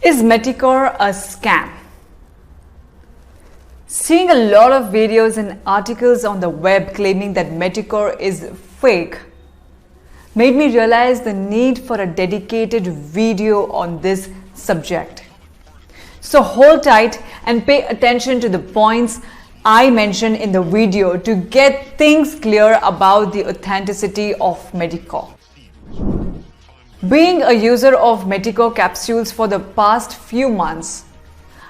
Is Meticor a scam? Seeing a lot of videos and articles on the web claiming that Meticor is fake made me realize the need for a dedicated video on this subject. So hold tight and pay attention to the points I mentioned in the video to get things clear about the authenticity of Meticor. Being a user of Meticor capsules for the past few months,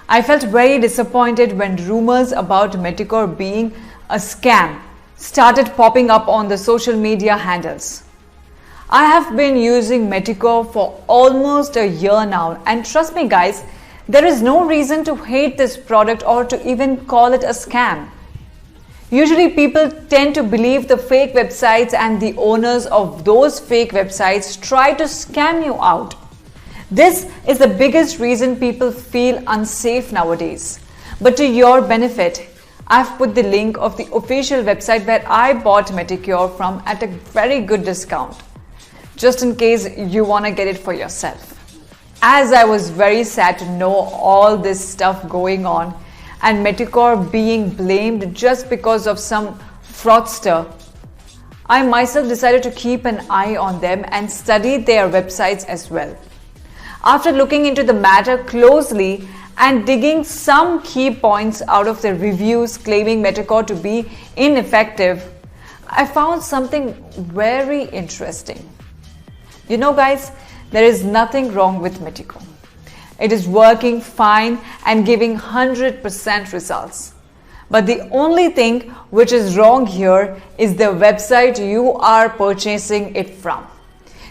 I felt very disappointed when rumors about Meticor being a scam started popping up on the social media handles. I have been using Meticor for almost a year now, and trust me guys, there is no reason to hate this product or to even call it a scam. Usually people tend to believe the fake websites and the owners of those fake websites try to scam you out. This is the biggest reason people feel unsafe nowadays. But to your benefit, I've put the link of the official website where I bought Meticor from at a very good discount, just in case you want to get it for yourself. As I was very sad to know all this stuff going on and Meticor being blamed just because of some fraudster, I myself decided to keep an eye on them and study their websites as well. After looking into the matter closely and digging some key points out of the reviews claiming Meticor to be ineffective, I found something very interesting. You know guys, there is nothing wrong with Meticor. It is working fine and giving 100% results. But the only thing which is wrong here is the website you are purchasing it from.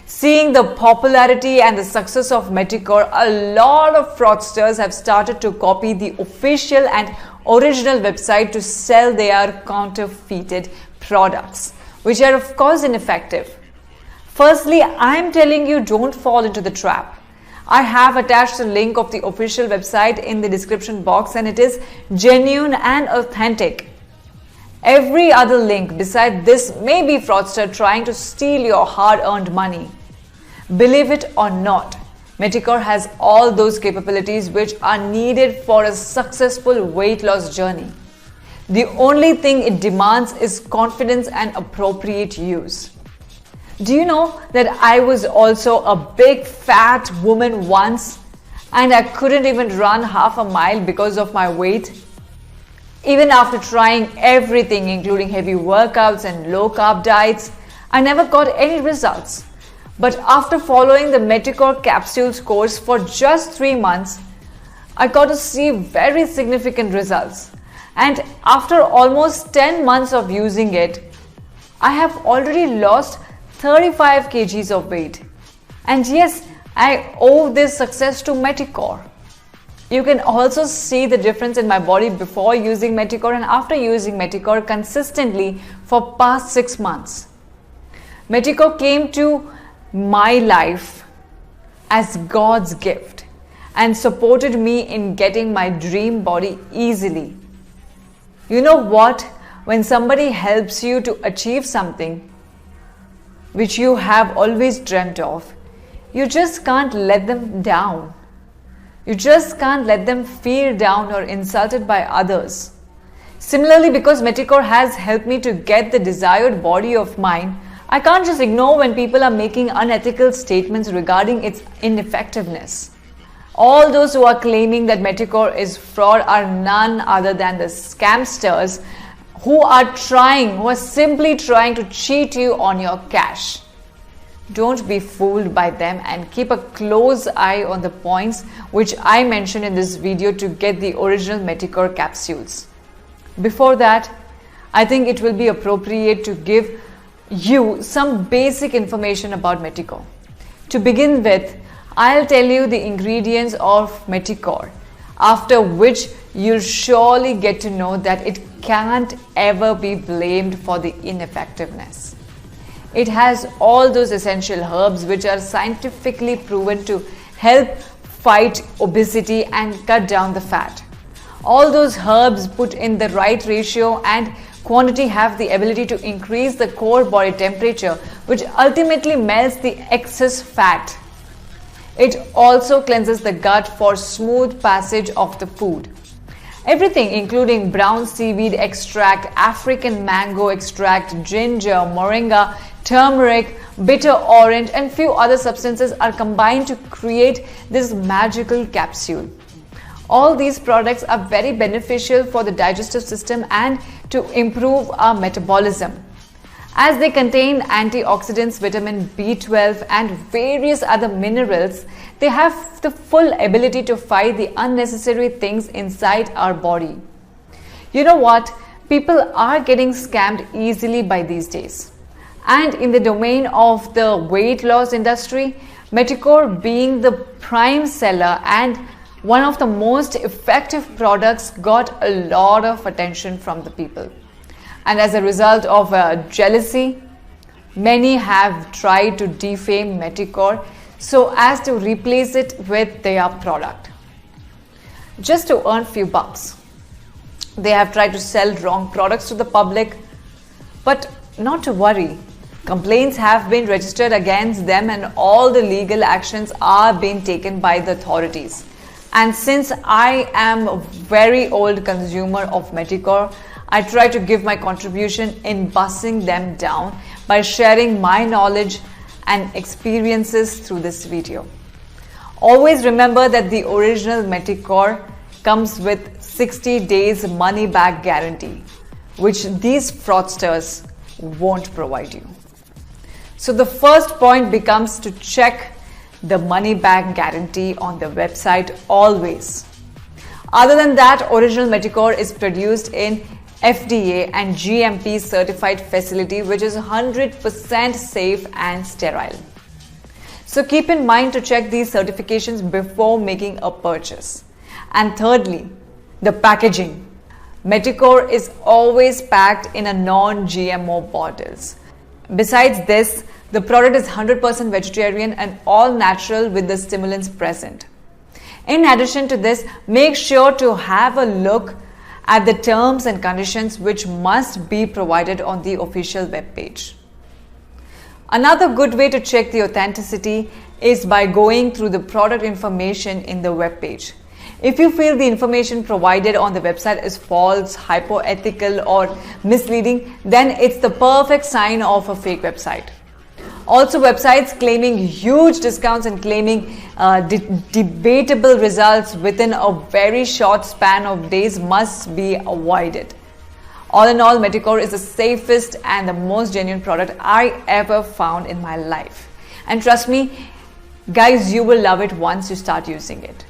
Seeing the popularity and the success of Meticor, a lot of fraudsters have started to copy the official and original website to sell their counterfeited products, which are of course ineffective. Firstly, I am telling you, don't fall into the trap. I have attached a link of the official website in the description box and it is genuine and authentic. Every other link beside this may be fraudster trying to steal your hard-earned money. Believe it or not, Meticor has all those capabilities which are needed for a successful weight loss journey. The only thing it demands is confidence and appropriate use. Do you know that I was also a big fat woman once and I couldn't even run half a mile because of my weight? Even after trying everything including heavy workouts and low carb diets, I never got any results. But after following the Meticor capsules course for just 3 months, I got to see very significant results. And after almost 10 months of using it, I have already lost 35 kgs of weight. And yes, I owe this success to Meticor. You can also see the difference in my body before using Meticor and after using Meticor consistently for past 6 months. Meticor came to my life as God's gift and supported me in getting my dream body easily. You know what? When somebody helps you to achieve something which you have always dreamt of, you just can't let them down. You just can't let them feel down or insulted by others. Similarly, because Meticor has helped me to get the desired body of mine, I can't just ignore when people are making unethical statements regarding its ineffectiveness. All those who are claiming that Meticor is fraud are none other than the scamsters who are simply trying to cheat you on your cash. Don't be fooled by them and keep a close eye on the points which I mentioned in this video to get the original Meticor capsules. Before that, I think it will be appropriate to give you some basic information about Meticor. To begin with, I'll tell you the ingredients of Meticor, after which you'll surely get to know that it can't ever be blamed for the ineffectiveness. It has all those essential herbs which are scientifically proven to help fight obesity and cut down the fat. All those herbs put in the right ratio and quantity have the ability to increase the core body temperature, which ultimately melts the excess fat. It also cleanses the gut for smooth passage of the food. Everything including brown seaweed extract, African mango extract, ginger, moringa, turmeric, bitter orange and few other substances are combined to create this magical capsule. All these products are very beneficial for the digestive system and to improve our metabolism. As they contain antioxidants, vitamin B12 and various other minerals, they have the full ability to fight the unnecessary things inside our body. You know what? People are getting scammed easily by these days. And in the domain of the weight loss industry, Meticore being the prime seller and one of the most effective products got a lot of attention from the people. And as a result of jealousy, many have tried to defame Meticore so as to replace it with their product, just to earn few bucks. They have tried to sell wrong products to the public, but not to worry. Complaints have been registered against them and all the legal actions are being taken by the authorities. And since I am a very old consumer of Meticore, I try to give my contribution in busting them down by sharing my knowledge and experiences through this video. Always remember that the original Meticore comes with 60 days money back guarantee, which these fraudsters won't provide you. So the first point becomes to check the money back guarantee on the website always. Other than that, original Meticore is produced in FDA and GMP certified facility, which is 100% safe and sterile. So keep in mind to check these certifications before making a purchase. And thirdly, the packaging. Meticore is always packed in a non-GMO bottles. Besides this, the product is 100% vegetarian and all natural with the stimulants present. In addition to this, make sure to have a look at the terms and conditions which must be provided on the official web page. Another good way to check the authenticity is by going through the product information in the web page. If you feel the information provided on the website is false, hypoethical or misleading, then it's the perfect sign of a fake website. Also, websites claiming huge discounts and claiming debatable results within a very short span of days must be avoided. All in all, Meticore is the safest and the most genuine product I ever found in my life. And trust me, guys, you will love it once you start using it.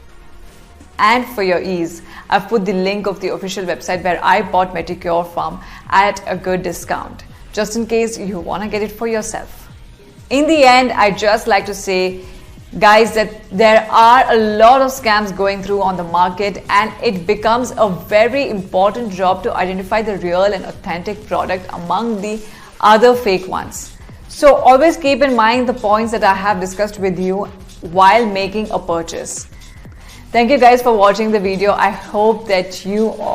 And for your ease, I've put the link of the official website where I bought Meticore from at a good discount, just in case you want to get it for yourself. In the end, I just like to say, guys, that there are a lot of scams going through on the market and it becomes a very important job to identify the real and authentic product among the other fake ones. So always keep in mind the points that I have discussed with you while making a purchase. Thank you guys for watching the video. I hope that you all